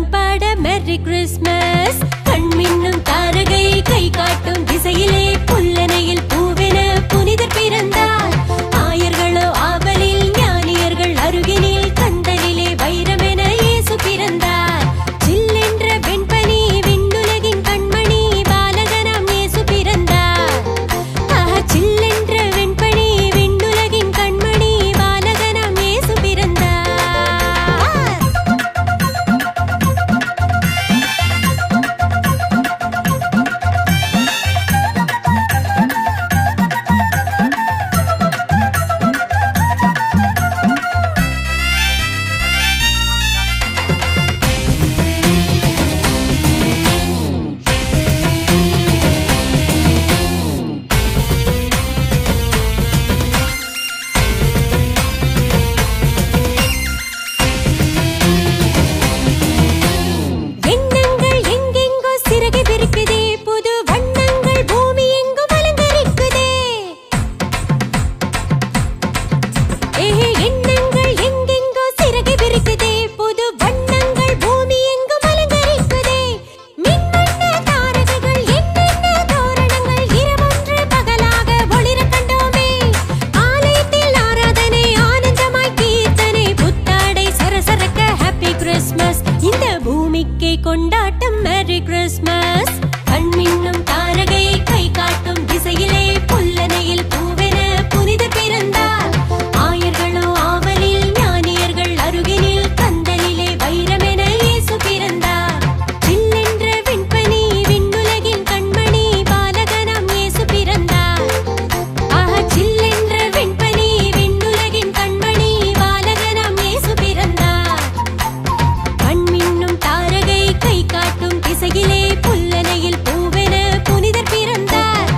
பண்பாட மெரி கிறிஸ்மஸ். கண்மின்னும் தாரகை கை காட்டும் திசையிலே புல்லனையில் பூவென புனிதர் பிறந்தார். ஆயர்களோ ஆவலில் ஞானியர்கள் அருகினில் கந்தலிலே வைரமென இயேசு பிறந்தார். சில்லென்ற வெண்பனி விண்ணுலகின் கண்மணி பாலகனாம் இயேசு பிறந்தார். சில்லென்ற வெண்பனி விண்ணுலகின் கண்மணி பாலகனாம் இயேசு பிறந்தார். கொண்டாட்டம் மெரி கிறிஸ்மஸ். கண்மின்னும் தாரகை கை காட்டும் திசையிலே புல்லனையில் பூவென புனிதர் பிறந்தார். ஆயர்களோ ஆவலில் ஞானியர்கள் அருகினில் கந்தலிலே வைரமென இயேசு பிறந்தார். சில்லென்ற வெண்பனி விண்ணுலகின் கண்மணி பாலகனாம் இயேசு பிறந்தார். சில்லென்ற வெண்பனி விண்ணுலகின் கண்மணி பாலகனாம் இயேசு பிறந்தார். கண்மின்னும் தாரகை கை காட்டும் திசையிலே புல்லனையில் பூவென புனிதர் பிறந்தார்.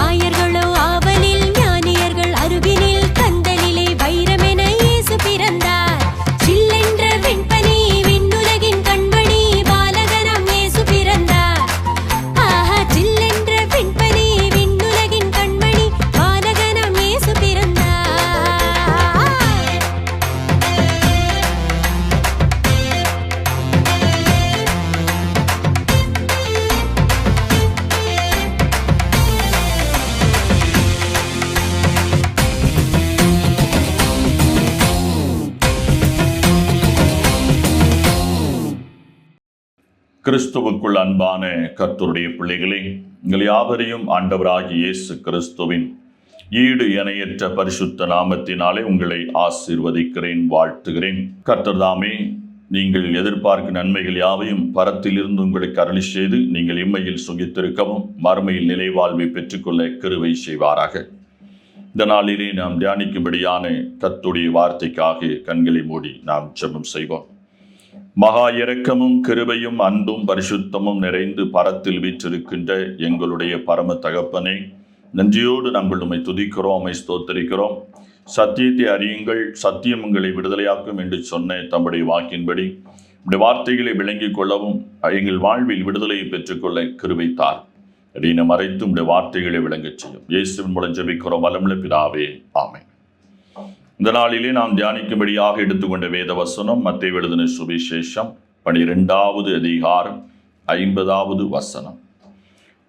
ஆயர்களோ ஆவலில் ஞானியர்கள் அருகினில் கந்தலிலே வைரமென இயேசு பிறந்தார். சில்லென்ற வெண்பனி விண்ணுலகின் கண்மணி பாலகனாம் இயேசு பிறந்தார். சில்லென்ற வெண்பனி விண்ணுலகின் கண்மணி பாலகனாம் இயேசு பிறந்தார். கிறிஸ்துவுக்குள் அன்பான கர்த்தருடைய பிள்ளைகளே, எங்கள் யாவரையும் ஆண்டவராகிய இயேசு கிறிஸ்துவின் ஈடு இணையற்ற பரிசுத்த நாமத்தினாலே உங்களை ஆசீர்வதிக்கிறேன், வாழ்த்துகிறேன். கர்த்தர் தாமே நீங்கள் எதிர்பார்க்கும் நன்மைகள் யாவையும் பரத்திலிருந்து உங்களுக்கு அருளி செய்து நீங்கள் இம்மையில் சுகித்திருக்கவும் மறுமையில் நிலைவாழ்வை பெற்றுக்கொள்ள கிருபை செய்வாராக. இந்த நாளிலே நாம் தியானிக்கும்படியான கர்த்தருடைய வார்த்தைக்காக கண்களை மூடி நாம் ஜெபம் செய்வோம். மகா இரக்கமும் கிருபையும் அன்பும் பரிசுத்தமும் நிறைந்து பரத்தில் வீற்றிருக்கின்ற எங்களுடைய பரம தகப்பனே, நன்றியோடு நாங்கள் உம்மை துதிக்கிறோம், உம்மை ஸ்தோத்தரிக்கிறோம். சத்தியத்தை அறியுங்கள், சத்தியம் உங்களை விடுதலையாக்கும் என்று சொன்ன தம்முடைய வாக்கின்படி உடைய வார்த்தைகளை விளங்கிக் கொள்ளவும் எங்கள் வாழ்வில் விடுதலையை பெற்றுக்கொள்ள கிருபை தார். அடியினை மறைத்து உடைய வார்த்தைகளை விளங்கச் செய்யும். இயேசுவின் மூலம் ஜெபிக்கிறோம் வல்லமுள்ள பிதாவே, ஆமென். இந்த நாளிலே நாம் தியானிக்கும்படியாக எடுத்துக்கொண்ட வேத வசனம் மத்தேயு எழுதின சுவிசேஷம் 12வது அதிகாரம் 50வது வசனம்.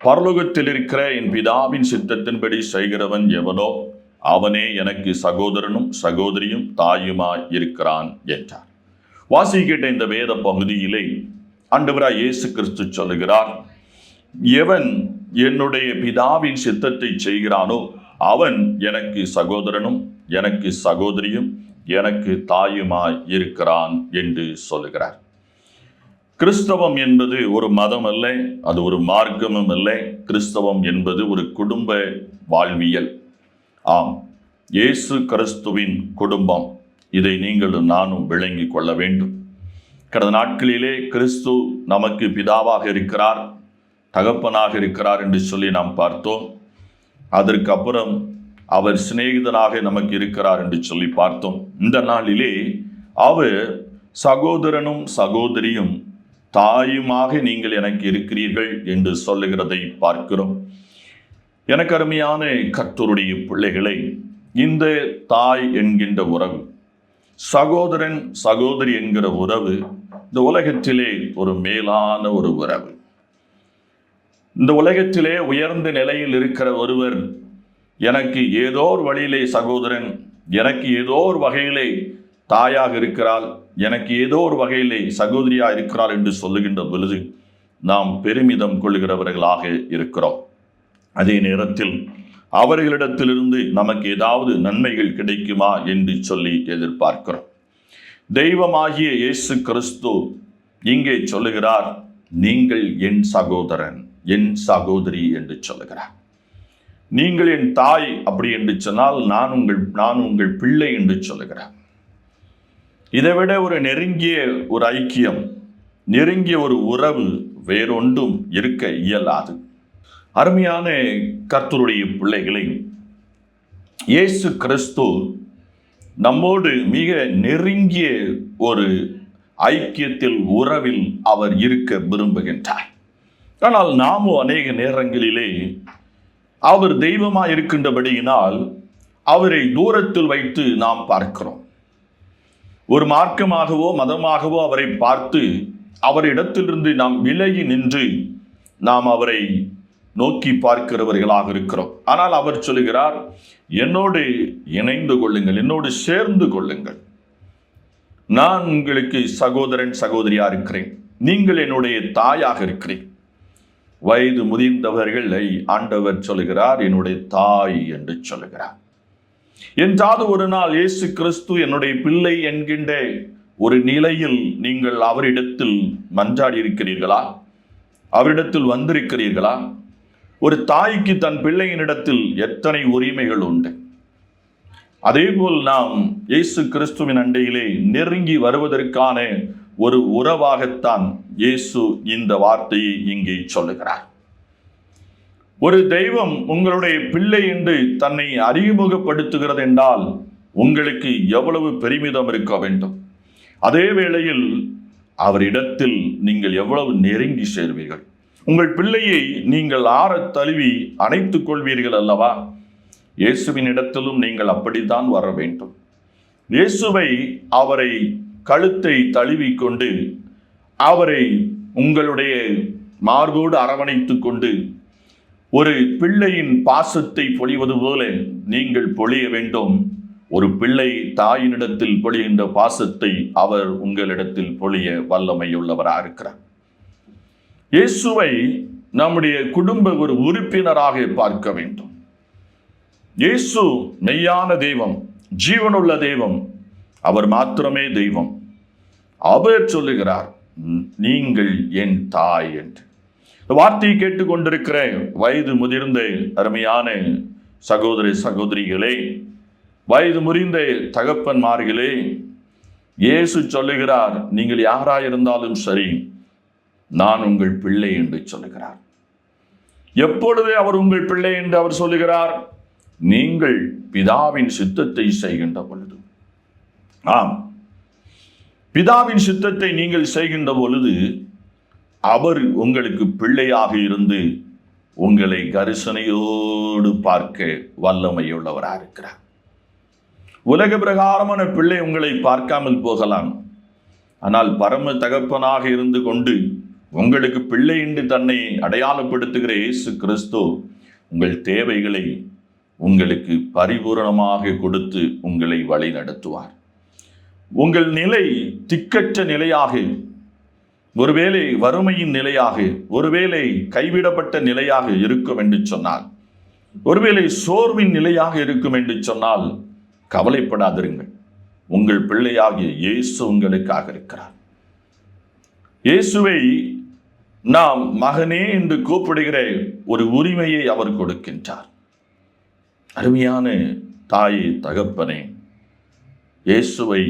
பரலோகத்தில் இருக்கிற என் பிதாவின் சித்தத்தின்படி செய்கிறவன் எவனோ அவனே எனக்கு சகோதரனும் சகோதரியும் தாயுமாய் இருக்கிறான் என்றார். வாசிக்கிட்ட இந்த வேத பகுதியிலே ஆண்டவராய் இயேசு கிறிஸ்து சொல்லுகிறார், எவன் என்னுடைய பிதாவின் சித்தத்தை செய்கிறானோ அவன் எனக்கு சகோதரனும் எனக்கு சகோதரியும் எனக்கு தாயுமாய் இருக்கிறான் என்று சொல்லுகிறார். கிறிஸ்தவம் என்பது ஒரு மதம் அல்ல, அது ஒரு மார்க்கமும் அல்ல. கிறிஸ்தவம் என்பது ஒரு குடும்ப வாழ்வியல். ஆம், இயேசு கிறிஸ்துவின் குடும்பம். இதை நீங்களும் நானும் விளங்கி கொள்ள வேண்டும். கடந்த நாட்களிலே கிறிஸ்து நமக்கு பிதாவாக இருக்கிறார், தகப்பனாக இருக்கிறார் என்று சொல்லி நாம் பார்த்தோம். அதற்கு அப்புறம் அவர் சிநேகிதனாக நமக்கு இருக்கிறார் என்று சொல்லி பார்த்தோம். இந்த நாளிலே அவர் சகோதரனும் சகோதரியும் தாயுமாக நீங்கள் எனக்கு இருக்கிறீர்கள் என்று சொல்லுகிறதை பார்க்கிறோம். எனக்கு அருமையான கர்த்தருடைய பிள்ளைகளை, இந்த தாய் என்கின்ற உறவு, சகோதரன் சகோதரி என்கிற உறவு இந்த உலகத்திலே ஒரு மேலான ஒரு உறவு. இந்த உலகத்திலே உயர்ந்த நிலையில் இருக்கிற ஒருவர் எனக்கு ஏதோ ஒரு வழியிலே சகோதரன், எனக்கு ஏதோ ஒரு வகையிலே தாயாக இருக்கிறாள், எனக்கு ஏதோ ஒரு வகையிலே சகோதரியா இருக்கிறாள் என்று சொல்லுகின்ற பொழுது நாம் பெருமிதம் கொள்கிறவர்களாக இருக்கிறோம். அதே நேரத்தில் அவர்களிடத்திலிருந்து நமக்கு ஏதாவது நன்மைகள் கிடைக்குமா என்று சொல்லி எதிர்பார்க்கிறோம். தெய்வமாகிய இயேசு கிறிஸ்து இங்கே சொல்லுகிறார், நீங்கள் என் சகோதரன், என் சகோதரி என்று சொல்லுகிறார். நீங்கள் என் தாய் அப்படி என்று சொன்னால் நான் உங்கள் பிள்ளை என்று சொல்லுகிறார். இதைவிட ஒரு நெருங்கிய ஒரு ஐக்கியம், நெருங்கிய ஒரு உறவு வேறொன்றும் இருக்க இயலாது. அருமையான கர்த்தருடைய பிள்ளைகளை, இயேசு கிறிஸ்து நம்மோடு மிக நெருங்கிய ஒரு ஐக்கியத்தில் உறவில் அவர் இருக்க விரும்புகின்றார். ஆனால் நாமும் அநேக நேரங்களிலே அவர் தெய்வமாக இருக்கின்றபடியினால் அவரை தூரத்தில் வைத்து நாம் பார்க்கிறோம். ஒரு மார்க்கமாகவோ மதமாகவோ அவரை பார்த்து அவரிடத்திலிருந்து நாம் விலகி நின்று நாம் அவரை நோக்கி பார்க்கிறவர்களாக இருக்கிறோம். ஆனால் அவர் சொல்லுகிறார், என்னோடு இணைந்து கொள்ளுங்கள், என்னோடு சேர்ந்து கொள்ளுங்கள். நான் உங்களுக்கு சகோதரன் சகோதரியா இருக்கிறேன், நீங்கள் என்னுடைய தாயாக இருக்கிறேன். வயது முதிர்ந்தவர்களை ஆண்டவர் சொல்லுகிறார், என்னுடைய தாய் என்று சொல்லுகிறார். என்றாவது ஒரு நாள் இயேசு கிறிஸ்து என்னுடைய பிள்ளை என்கின்ற ஒரு நிலையில் நீங்கள் அவரிடத்தில் மன்றாடி இருக்கிறீர்களா? அவரிடத்தில் வந்திருக்கிறீர்களா? ஒரு தாய்க்கு தன் பிள்ளையினிடத்தில் எத்தனை உரிமைகள் உண்டு. அதேபோல் நாம் இயேசு கிறிஸ்துவின் அண்டையிலே நெருங்கி வருவதற்கான ஒரு உறவாகத்தான் இயேசு இந்த வார்த்தையை இங்கே சொல்லுகிறார். ஒரு தெய்வம் உங்களுடைய பிள்ளை என்று தன்னை அறிமுகப்படுத்துகிறது என்றால் உங்களுக்கு எவ்வளவு பெருமிதம் இருக்க வேண்டும். அதே வேளையில் அவரிடத்தில் நீங்கள் எவ்வளவு நெருங்கி சேர்வீர்கள். உங்கள் பிள்ளையை நீங்கள் ஆறத் தழுவி அணைத்துக் கொள்வீர்கள் அல்லவா? இயேசுவின் இடத்திலும் நீங்கள் அப்படித்தான் வர வேண்டும். இயேசுவை அவரை கழுத்தை தழுவி கொண்டு அவரை உங்களுடைய மார்போடு அரவணைத்துக் கொண்டு ஒரு பிள்ளையின் பாசத்தை பொழிவது போல நீங்கள் பொழிய வேண்டும். ஒரு பிள்ளை தாயினிடத்தில் பொழிகின்ற பாசத்தை அவர் உங்களிடத்தில் பொழிய வல்லமையுள்ளவராக இருக்கிறார். இயேசுவை நம்முடைய குடும்ப ஒரு உறுப்பினராக பார்க்க வேண்டும். இயேசு மெய்யான தெய்வம், ஜீவனுள்ள தெய்வம். அவர் மாத்திரமே தெய்வம். அவர் சொல்லுகிறார், நீங்கள் என் தாய் என்று. வார்த்தையை கேட்டுக்கொண்டிருக்கிற வயது முதிர்ந்த அருமையான சகோதரி சகோதரிகளே, வயது முறிந்த தகப்பன்மார்களே, இயேசு சொல்லுகிறார், நீங்கள் யாராயிருந்தாலும் சரி, நான் உங்கள் பிள்ளை என்று சொல்லுகிறார். எப்பொழுது அவர் உங்கள் பிள்ளை என்று அவர் சொல்லுகிறார்? நீங்கள் பிதாவின் சித்தத்தை செய்கின்ற பொழுது. ஆம், பிதாவின் சித்தத்தை நீங்கள் செய்கின்ற பொழுது அவர் உங்களுக்கு பிள்ளையாக இருந்து உங்களை கரிசனையோடு பார்க்க வல்லமையுள்ளவராக இருக்கிறார். உலக பிரகாரமான பிள்ளை உங்களை பார்க்காமல் போகலாம். ஆனால் பரம தகப்பனாக இருந்து கொண்டு உங்களுக்கு பிள்ளை என்று தன்னை அடையாளப்படுத்துகிற இயேசு கிறிஸ்து உங்கள் தேவைகளை உங்களுக்கு பரிபூரணமாக கொடுத்து உங்களை வழி நடத்துவார். உங்கள் நிலை திக்கற்ற நிலையாக, ஒருவேளை வறுமையின் நிலையாக, ஒருவேளை கைவிடப்பட்ட நிலையாக இருக்கும் என்று சொன்னால், ஒருவேளை சோர்வின் நிலையாக இருக்கும் என்று சொன்னால் கவலைப்படாதிருங்கள். உங்கள் பிள்ளையாகிய இயேசு உங்களுக்காக இருக்கிறார். இயேசுவை நாம் மகனே என்று கூப்பிடுகிற ஒரு உரிமையை அவர் கொடுக்கின்றார். அருமையான தாயே, தகப்பனே, இயேசுவை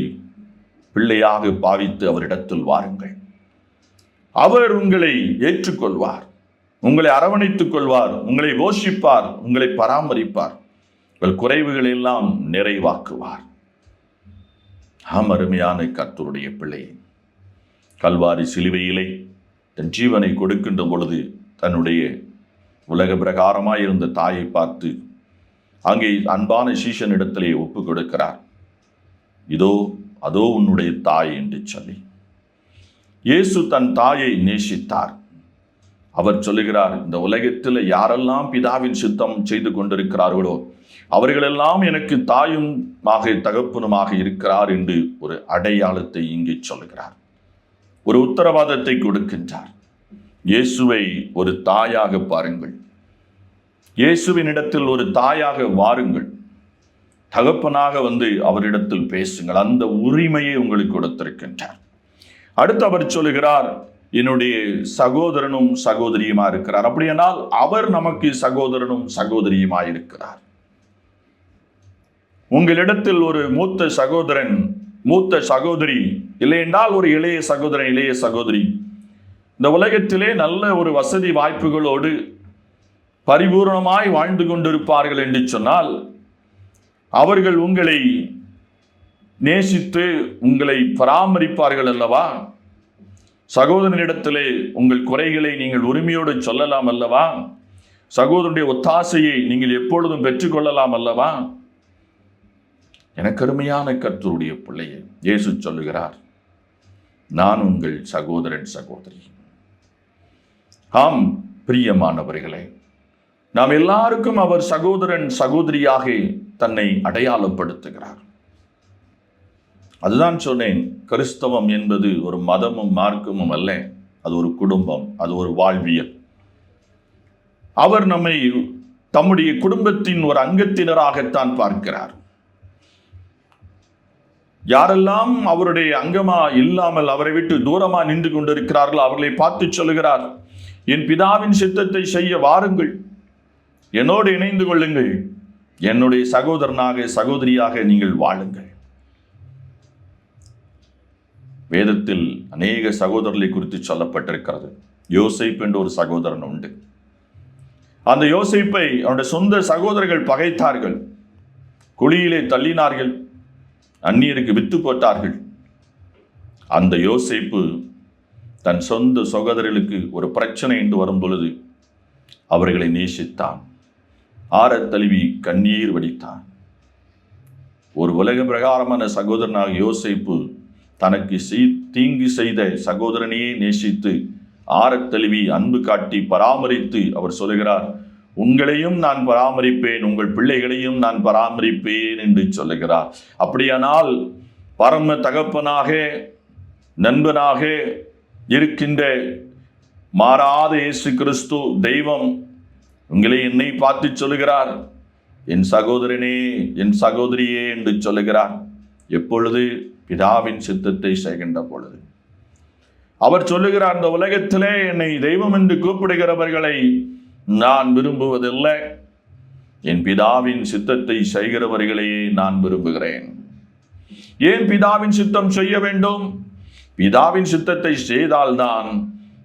பிள்ளையாக பாவித்து அவரிடத்தில் வாருங்கள். அவர் உங்களை ஏற்றுக்கொள்வார், உங்களை அரவணைத்துக் கொள்வார், உங்களை போஷிப்பார், உங்களை பராமரிப்பார், உங்கள் குறைவுகளை எல்லாம் நிறைவாக்குவார். ஆம், அருமையான கர்த்தருடைய பிள்ளை, கல்வாரி சிலுவையிலே தன் ஜீவனை கொடுக்கின்ற பொழுது தன்னுடைய உலக பிரகாரமாயிருந்த தாயை பார்த்து அங்கே அன்பான சீஷனிடத்திலே ஒப்பு கொடுக்கிறார். இதோ அதோ உன்னுடைய தாய் என்று சொல்லி இயேசு தன் தாயை நேசித்தார். அவர் சொல்லுகிறார், இந்த உலகத்தில் யாரெல்லாம் பிதாவின் சித்தம் செய்து கொண்டிருக்கிறார்களோ அவர்களெல்லாம் எனக்கு தாயும் தகப்பனுமாக இருக்கிறார் என்று ஒரு அடையாளத்தை இங்கே சொல்லுகிறார். ஒரு உத்தரவாதத்தை கொடுக்கின்றார். இயேசுவை ஒரு தாயாக பாருங்கள், இயேசுவின் இடத்தில் ஒரு தாயாக வாருங்கள், தகப்பனாக அவரிடத்தில் பேசுங்கள். அந்த உரிமையை உங்களுக்கு கொடுத்திருக்கின்றார். அடுத்து அவர் சொல்லுகிறார், என்னுடைய சகோதரனும் சகோதரியுமா இருக்கிறார். அப்படியானால் அவர் நமக்கு சகோதரனும் சகோதரியுமா இருக்கிறார். உங்களிடத்தில் ஒரு மூத்த சகோதரன் மூத்த சகோதரி இல்லை என்றால் ஒரு இளைய சகோதரன் இளைய சகோதரி இந்த உலகத்திலே நல்ல ஒரு வசதி வாய்ப்புகளோடு பரிபூர்ணமாய் வாழ்ந்து கொண்டிருப்பார்கள் என்று சொன்னால் அவர்கள் உங்களை நேசித்து உங்களை பராமரிப்பார்கள் அல்லவா? சகோதரனிடத்திலே உங்கள் குறைகளை நீங்கள் உரிமையோடு சொல்லலாம் அல்லவா? சகோதரனுடைய ஒத்தாசையை நீங்கள் எப்பொழுதும் பெற்றுக்கொள்ளலாம் அல்லவா? எனக்கு அருமையான கர்த்தருடைய பிள்ளையை இயேசு சொல்லுகிறார், நான் உங்கள் சகோதரன் சகோதரி. ஆம் பிரியமானவர்களே, நாம் எல்லாருக்கும் அவர் சகோதரன் சகோதரியாக தன்னை அடையாளப்படுத்துகிறார். அதுதான் சொன்னேன், கிறிஸ்தவம் என்பது ஒரு மதமும் மார்க்கமும் அல்ல, அது ஒரு குடும்பம், அது ஒரு வாழ்வியல். அவர் நம்மை தம்முடைய குடும்பத்தின் ஒரு அங்கத்தினராகத்தான் பார்க்கிறார். யாரெல்லாம் அவருடைய அங்கமா இல்லாமல் அவரை விட்டு தூரமா நின்று கொண்டிருக்கிறார்களோ அவர்களை பார்த்து சொல்லுகிறார், என் பிதாவின் சித்தத்தை செய்ய வாருங்கள், என்னோடு இணைந்து கொள்ளுங்கள், என்னுடைய சகோதரனாக சகோதரியாக நீங்கள் வாழுங்கள். வேதத்தில் அநேக சகோதரர்களை குறித்து சொல்லப்பட்டிருக்கிறது. யோசேப்பு என்ற ஒரு சகோதரன் உண்டு. அந்த யோசேப்பை அவனுடைய சொந்த சகோதரர்கள் பகைத்தார்கள், குழியிலே தள்ளினார்கள், அந்நியருக்கு வித்து போட்டார்கள். அந்த யோசேப்பு தன் சொந்த சகோதரர்களுக்கு ஒரு பிரச்சனை என்று வரும் பொழுது அவர்களை நேசித்தான், ஆறத் தழுவி கண்ணீர் வடித்தான். ஒரு உலக பிரகாரமான சகோதரனாக யோசேப்பு தனக்கு தீங்கு செய்த சகோதரனையே நேசித்து ஆறத் தழுவி அன்பு காட்டி பராமரித்து அவர் சொல்லுகிறார், உங்களையும் நான் பராமரிப்பேன், உங்கள் பிள்ளைகளையும் நான் பராமரிப்பேன் என்று சொல்லுகிறார். அப்படியானால் பரம தகப்பனாக நண்பனாக இருக்கின்ற மாறாத இயேசு கிறிஸ்து தெய்வம் உங்களை என்னை பார்த்து சொல்லுகிறார், என் சகோதரனே என் சகோதரியே என்று சொல்லுகிறார். எப்பொழுது? பிதாவின் சித்தத்தை செய்கின்ற பொழுது. அவர் சொல்லுகிறார், இந்த உலகத்திலே என்னை தெய்வம் என்று கூப்பிடுகிறவர்களை நான் விரும்புவதில்லை, என் பிதாவின் சித்தத்தை செய்கிறவர்களையே நான் விரும்புகிறேன். ஏன் பிதாவின் சித்தம் செய்ய வேண்டும்? பிதாவின் சித்தத்தை செய்தால்தான்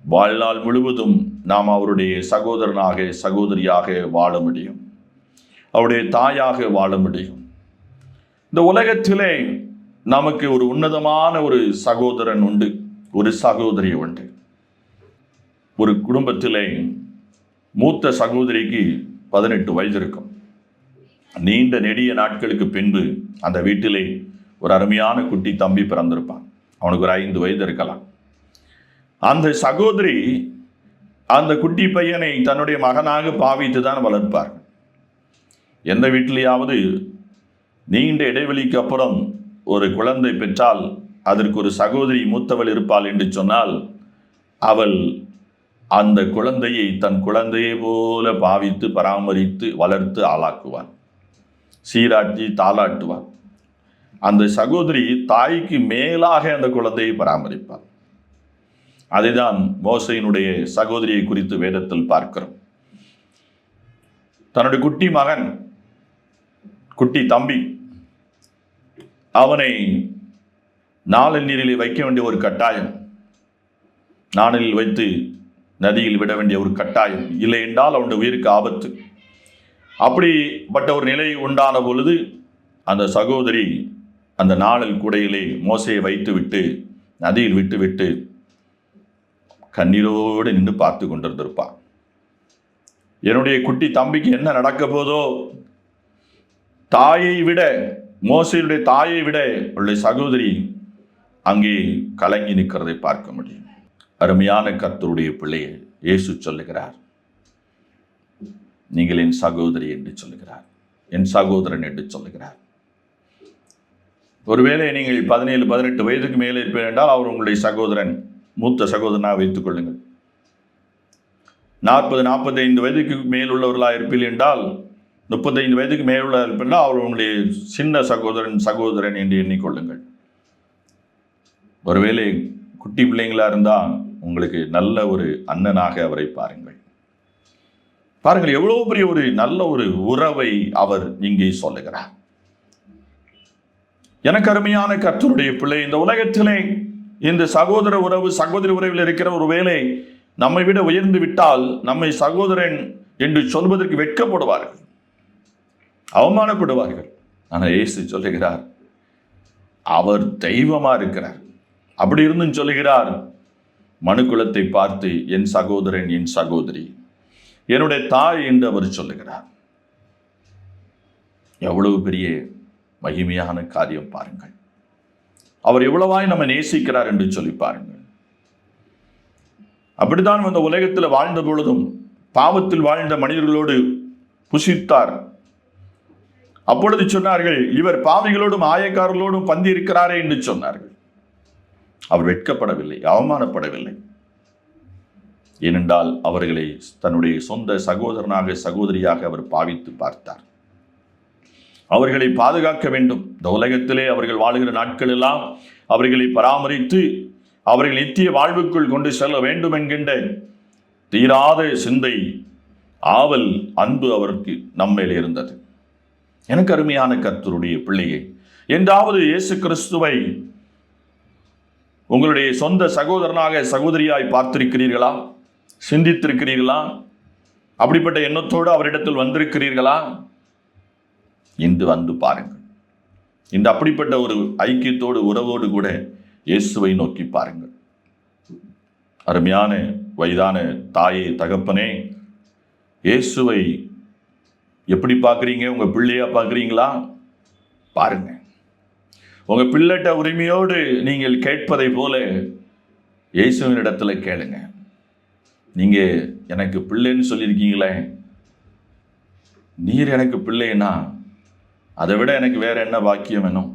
வாழ்நாள் முழுவதும் நாம் அவருடைய சகோதரனாக சகோதரியாக வாழ முடியும், அவருடைய தாயாக வாழ முடியும். இந்த உலகத்திலே நமக்கு ஒரு உன்னதமான ஒரு சகோதரன் உண்டு, ஒரு சகோதரி உண்டு. ஒரு குடும்பத்திலே மூத்த சகோதரிக்கு 18 வயது இருக்கும். நீண்ட நெடிய நாட்களுக்கு பின்பு அந்த வீட்டிலே ஒரு அருமையான குட்டி தம்பி பிறந்திருப்பான். அவனுக்கு ஒரு 5 வயது இருக்கலாம். அந்த சகோதரி அந்த குட்டி பையனை தன்னுடைய மகனாக பாவித்து தான் வளர்ப்பார். எந்த வீட்டிலேயாவது நீண்ட இடைவெளிக்கு அப்புறம் ஒரு குழந்தை பெற்றால் அதற்கு ஒரு சகோதரி மூத்தவள் இருப்பாள் என்று சொன்னால் அவள் அந்த குழந்தையை தன் குழந்தையை போல பாவித்து பராமரித்து வளர்த்து ஆளாக்குவாள், சீராட்டி தாளாட்டுவாள். அந்த சகோதரி தாய்க்கு மேலாக அந்த குழந்தையை பராமரிப்பாள். அதைதான் மோசையினுடைய சகோதரியை குறித்து வேதத்தில் பார்க்கிறோம். தன்னுடைய குட்டி மகன் குட்டி தம்பி அவனை நாளல் நீரிலே வைக்க வேண்டிய ஒரு கட்டாயம், நாணலில் வைத்து நதியில் விட வேண்டிய ஒரு கட்டாயம், இல்லை என்றால் அவனுடைய உயிருக்கு ஆபத்து. அப்படிப்பட்ட ஒரு நிலை உண்டான பொழுது அந்த சகோதரி அந்த நாணல் கூடையிலே மோசையை வைத்து விட்டு நதியில் விட்டு கண்ணீரோடு நின்று பார்த்து கொண்டிருந்திருப்பான். என்னுடைய குட்டி தம்பிக்கு என்ன நடக்க போதோ, தாயை விட மோசேயுடைய தாயை விட அவளுடைய சகோதரி அங்கே கலங்கி நிற்கிறதை பார்க்க முடியும். அருமையான கர்த்தருடைய பிள்ளையை இயேசு சொல்லுகிறார், நீங்கள் என் சகோதரி என்று சொல்லுகிறார், என் சகோதரன் என்று சொல்லுகிறார். ஒருவேளை நீங்கள் 17-18 வயதுக்கு மேலே இருப்பீர்கள் என்றால் அவர் உங்களுடைய சகோதரன், மூத்த சகோதரனாக வைத்துக் கொள்ளுங்கள். 40-45 வயதுக்கு மேலுள்ளவர்களாக இருப்பீர்கள் என்றால், 35 வயதுக்கு மேலுள்ள இருப்பீர்கள் அவர் உங்களுடைய சின்ன சகோதரன் என்று எண்ணிக்கொள்ளுங்கள். ஒருவேளை குட்டி பிள்ளைங்களா இருந்தால் உங்களுக்கு நல்ல ஒரு அண்ணனாக அவரை பாருங்கள். பாருங்கள் எவ்வளவு பெரிய ஒரு நல்ல ஒரு உறவை அவர் இங்கே சொல்லுகிறார். எனக்கு அருமையான கர்த்தருடைய பிள்ளை, இந்த உலகத்திலே இந்த சகோதர உறவு சகோதரி உறவில் இருக்கிற ஒரு வேளை நம்மை விட உயர்ந்து விட்டால் நம்மை சகோதரன் என்று சொல்வதற்கு வெட்கப்படுவார்கள், அவமானப்படுவார்கள். ஆனால் இயேசு சொல்லுகிறார், அவர் தெய்வமா இருக்கிறார். அப்படி இருந்தும் சொல்லுகிறார், மனுக்குலத்தை பார்த்து என் சகோதரன் என் சகோதரி என்னுடைய தாய் என்று அவர் சொல்லுகிறார். எவ்வளவு பெரிய மகிமையான காரியம் பாருங்கள். அவர் எவ்வளவாய் நம்ம நேசிக்கிறார் என்று சொல்லி பாருங்கள். அப்படித்தான் இந்த உலகத்தில் வாழ்ந்த பொழுதும் பாவத்தில் வாழ்ந்த மனிதர்களோடு புசித்தார். அப்பொழுது சொன்னார்கள், இவர் பாவிகளோடும் ஆயக்காரர்களோடும் பந்தி இருக்கிறாரே என்று சொன்னார்கள். அவர் வெட்கப்படவில்லை, அவமானப்படவில்லை. ஏனென்றால் அவர்களை தன்னுடைய சொந்த சகோதரனாக சகோதரியாக அவர் பாவித்து பார்த்தார். அவர்களை பாதுகாக்க வேண்டும். இந்த உலகத்திலே அவர்கள் வாழுகிற நாட்கள் எல்லாம் அவர்களை பராமரித்து அவர்கள் நித்திய வாழ்வுக்குள் கொண்டு செல்ல வேண்டும் என்கின்ற தீராத சிந்தை, ஆவல், அன்பு அவருக்கு நம்மேல் இருந்தது. எனக்கு அருமையான கர்த்தருடைய பிள்ளையே, என்றாவது இயேசு கிறிஸ்துவை உங்களுடைய சொந்த சகோதரனாக சகோதரியாய் பார்த்திருக்கிறீர்களா? சிந்தித்திருக்கிறீர்களா? அப்படிப்பட்ட எண்ணத்தோடு அவரிடத்தில் வந்திருக்கிறீர்களா? இன்று வந்து பாருங்கள். இந்த அப்படிப்பட்ட ஒரு ஐக்கியத்தோடு உறவோடு கூட இயேசுவை நோக்கி பாருங்கள். அருமையான வயதான தாயே, தகப்பனே, இயேசுவை எப்படி பார்க்குறீங்க? உங்கள் பிள்ளையா பார்க்குறீங்களா? பாருங்க. உங்கள் பிள்ளைட்ட உரிமையோடு நீங்கள் கேட்பதை போல இயேசுவின் இடத்துல கேளுங்க. நீங்கள் எனக்கு பிள்ளைன்னு சொல்லியிருக்கீங்களே, நீர் எனக்கு பிள்ளைன்னா அதை விட எனக்கு வேற என்ன பாக்கியம் வேணும்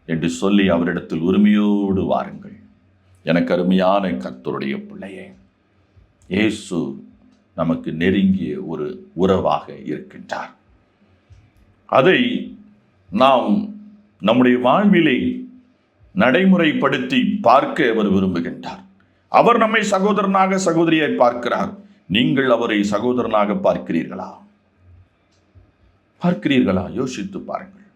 என்று சொல்லி அவரிடத்தில் உரிமையோடு வாருங்கள். எனக்கு அருமையான கர்த்தருடைய பிள்ளையே, இயேசு நமக்கு நெருங்கிய ஒரு உறவாக இருக்கின்றார். அதை நாம் நம்முடைய வாழ்விலே நடைமுறைப்படுத்தி பார்க்க அவர் விரும்புகின்றார். அவர் நம்மை சகோதரனாக சகோதரியாய் பார்க்கிறார். நீங்கள் அவரை சகோதரனாக பார்க்கிறீர்களா? யோசித்து பாருங்கள்.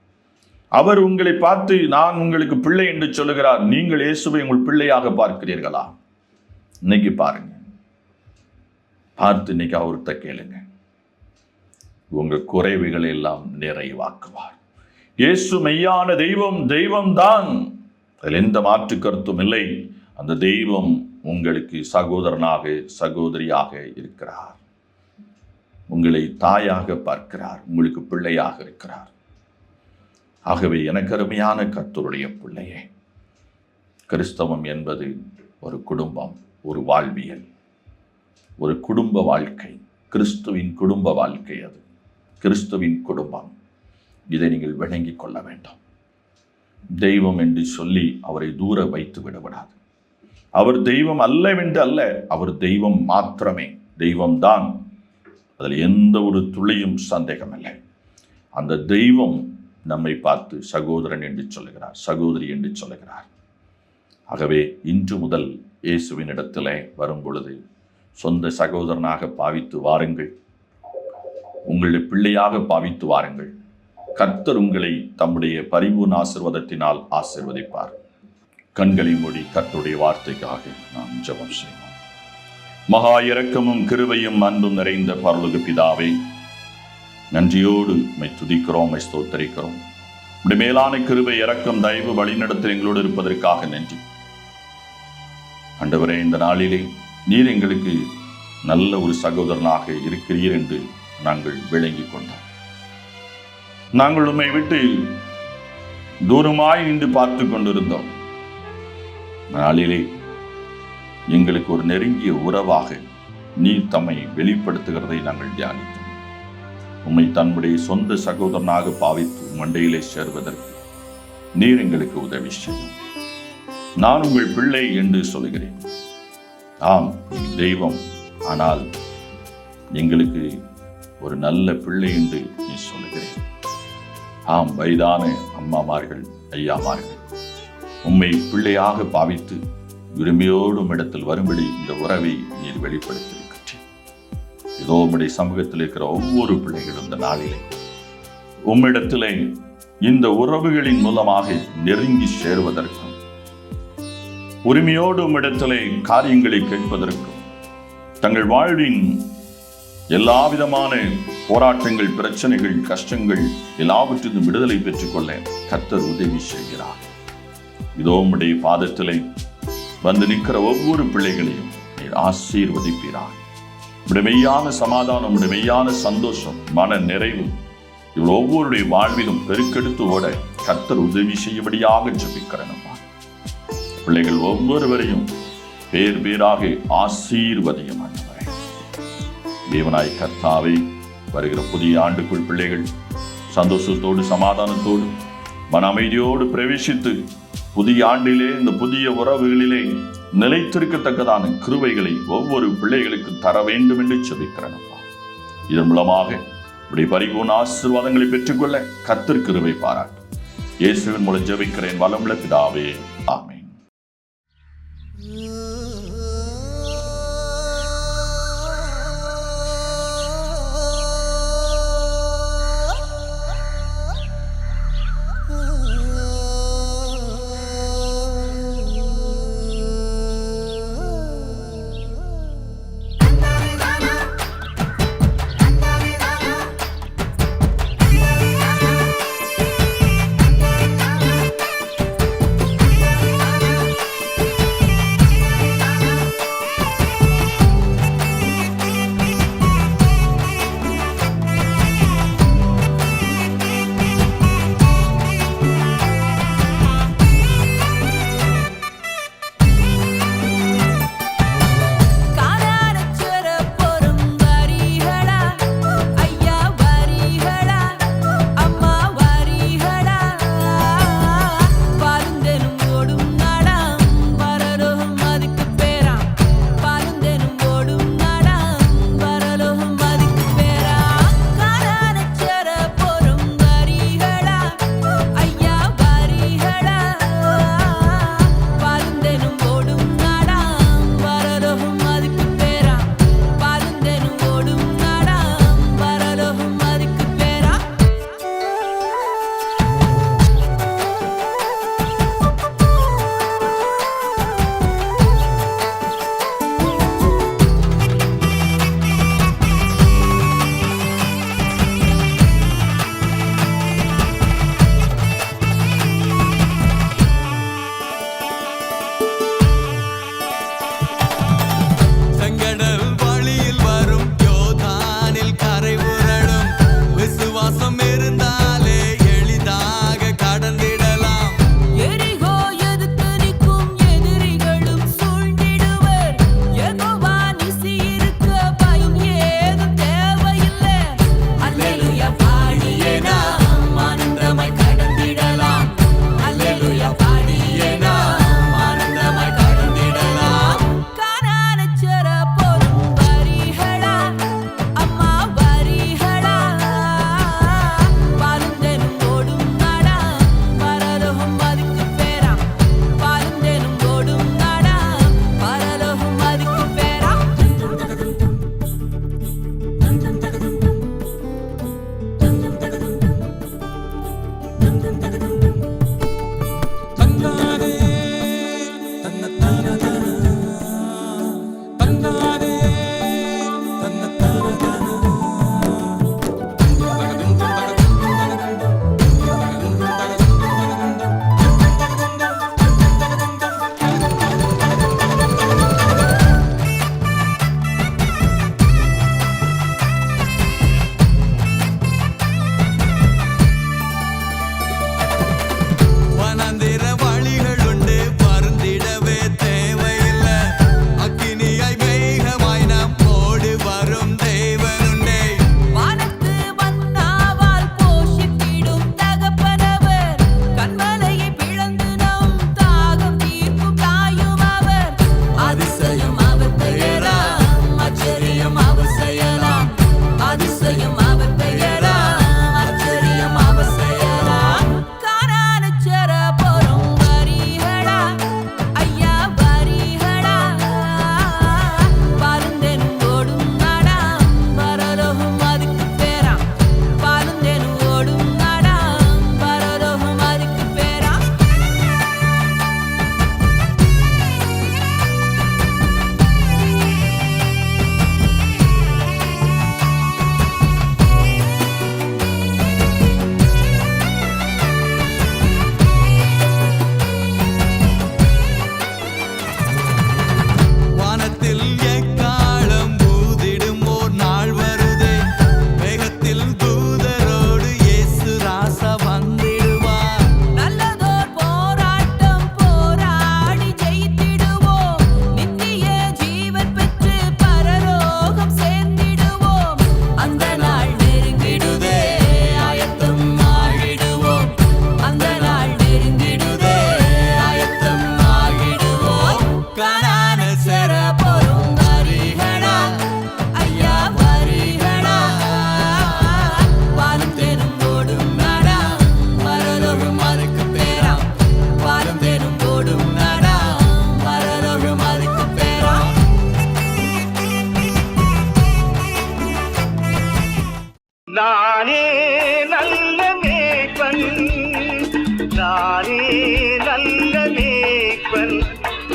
அவர் உங்களை பார்த்து நான் உங்களுக்கு பிள்ளை என்று சொல்லுகிறார். நீங்கள் இயேசுவை உங்கள் பிள்ளையாக பார்க்கிறீர்களா? இன்னைக்கு பாருங்க, பார்த்து இன்னைக்கு அவர்கிட்ட கேளுங்க. உங்க குறைவுகளை எல்லாம் நிறைவாக்குவார். இயேசு மெய்யான தெய்வம், தெய்வம்தான், அதில் எந்த மாற்று கருத்தும் இல்லை. அந்த தெய்வம் உங்களுக்கு சகோதரனாக சகோதரியாக இருக்கிறார். உங்களை தாயாக பார்க்கிறார், உங்களுக்கு பிள்ளையாக இருக்கிறார். ஆகவே எனக்கு அருமையான கர்த்தருடைய பிள்ளையே, கிறிஸ்தவம் என்பது ஒரு குடும்பம், ஒரு வாழ்வியல், ஒரு குடும்ப வாழ்க்கை, கிறிஸ்துவின் குடும்ப வாழ்க்கை. அது கிறிஸ்துவின் குடும்பம். இதை நீங்கள் விளங்கிக் கொள்ள வேண்டும். தெய்வம் என்று சொல்லி அவரை தூர வைத்து விடக்கூடாது. அவர் தெய்வம் அல்லவென்று அல்ல, அவர் தெய்வம் மாத்திரமே, தெய்வம்தான். அதில் எந்த ஒரு துளியும் சந்தேகம் இல்லை. அந்த தெய்வம் நம்மை பார்த்து சகோதரன் என்று சொல்லுகிறார், சகோதரி என்று சொல்லுகிறார். ஆகவே இன்று முதல் இயேசுவின் இடத்துல வரும் பொழுது சொந்த சகோதரனாக பாவித்து வாருங்கள். உங்களுடைய பிள்ளையாக பாவித்து வாருங்கள். கர்த்தர் உங்களை தம்முடைய பரிபூர்ண ஆசீர்வாதத்தினால் ஆசீர்வதிப்பார். கண்களை மூடி கர்த்தருடைய வார்த்தைக்காக நாம் ஜெபம் செய்வோம். மகா இரக்கமும் கிருபையும் அன்பும் நிறைந்த பரலோக பிதாவே, நன்றியோடு உம்மை துதிக்கிறோம், உம்மை ஸ்தோத்தரிக்கிறோம். உம்முடைய மேலான கிருபை, இரக்கம், தயவு, வழிநடத்தல் எங்களோடு இருப்பதற்காக நன்றி. ஆண்டவரே, இந்த நாளிலே நீர் எங்களுக்கு நல்ல ஒரு சகோதரனாக இருக்கிறீர் என்று நாங்கள் விளங்கிக் கொண்டோம். நாங்கள் உம்மை விட்டு தூரமாய் நின்று பார்த்து கொண்டிருந்தோம். நாளிலே எங்களுக்கு ஒரு நெருங்கிய உறவாக நீர் தம்மை வெளிப்படுத்துகிறதை நாங்கள் தியானித்தோம். உம்மை தன்னுடைய சொந்த சகோதரனாக பாவித்து மண்டையிலே சேர்வதற்கு நீர் எங்களுக்கு உதவி செய்யும். நான் உங்கள் பிள்ளை என்று சொல்கிறேன். ஆம், தெய்வம், ஆனால் எங்களுக்கு ஒரு நல்ல பிள்ளை என்று நீ சொல்லுகிறேன். ஆம், வயதான அம்மாமார்கள், ஐயாமார்கள் உம்மை பிள்ளையாக பாவித்து உரிமையோடும் இடத்தில் வரும்படி இந்த உறவை நீர் வெளிப்படுத்தியிருக்கிறேன். இதோ உம்முடைய சமூகத்தில் இருக்கிற ஒவ்வொரு பிள்ளைகளும் இந்த நாளிலே உம்மிடத்திலே இந்த உறவுகளின் மூலமாக நெருங்கி சேருவதற்கும் உரிமையோடு உம்மிடத்திலே காரியங்களை கேட்பதற்கும் தங்கள் வாழ்வின் எல்லா விதமான போராட்டங்கள், பிரச்சனைகள், கஷ்டங்கள் எல்லாவற்றிலும் விடுதலை பெற்றுக்கொள்ள கர்த்தர் உதவி செய்கிறார். இதோ உம்முடைய பாதத்திலே வந்து நிற்கிற ஒவ்வொரு பிள்ளைகளையும் நீர் ஆசீர்வதிப்பீரார். உம்முடைய மெய்யான சமாதானம், உம்முடைய மெய்யான சந்தோஷம், மன நிறைவு இவள் ஒவ்வொருடைய வாழ்விலும் பெருக்கெடுத்து ஓட கர்த்தர் உதவி செய்யும்படியாக ஜெபிக்கிறேன். பிள்ளைகள் ஒவ்வொருவரையும் பேர் பேராக ஆசீர்வதியும் ஆண்டவரே. தேவனாய் கர்த்தாவே, வருகிற புதிய ஆண்டுக்குள் பிள்ளைகள் சந்தோஷத்தோடு, சமாதானத்தோடு, மன அமைதியோடு பிரவேசித்து புதிய ஆண்டிலே இந்த புதிய உறவுகளிலே நிலைத்திருக்கத்தக்கதான கிருபைகளை ஒவ்வொரு பிள்ளைகளுக்கு தர வேண்டும் என்று ஜெபிக்கிறேன். இதன் மூலமாக இப்படி பரிபூர்ண ஆசீர்வாதங்களை பெற்றுக்கொள்ள கர்த்தர் கிருபை பாராட்டும். இயேசுவின் மூலம் ஜெபிக்கிறேன் வல்லமுள்ள பிதாவே, ஆமென்.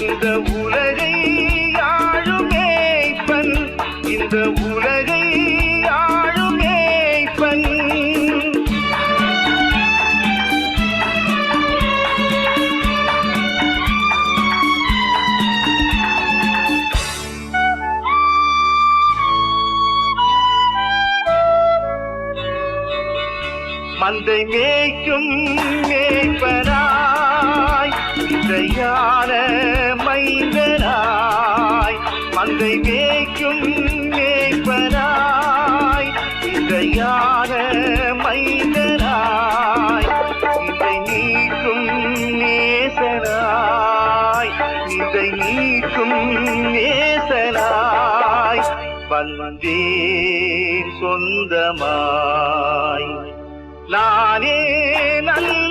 இந்த உலகை ஆளும் மேய்ப்பன், இந்த உலகை ஆளும் மேய்ப்பன். மந்தை மேய்க்கும் மேய்ப்பனாய், இசையான மைந்தனாய். மந்தை மேய்க்கும் மேய்ப்பனாய், இசையான மைந்தனாய். இதை நீக்கும் நேசனாய், இதை நீக்கும் நேசனாய். வந்தேன் சொந்தமாய், நானே நல்ல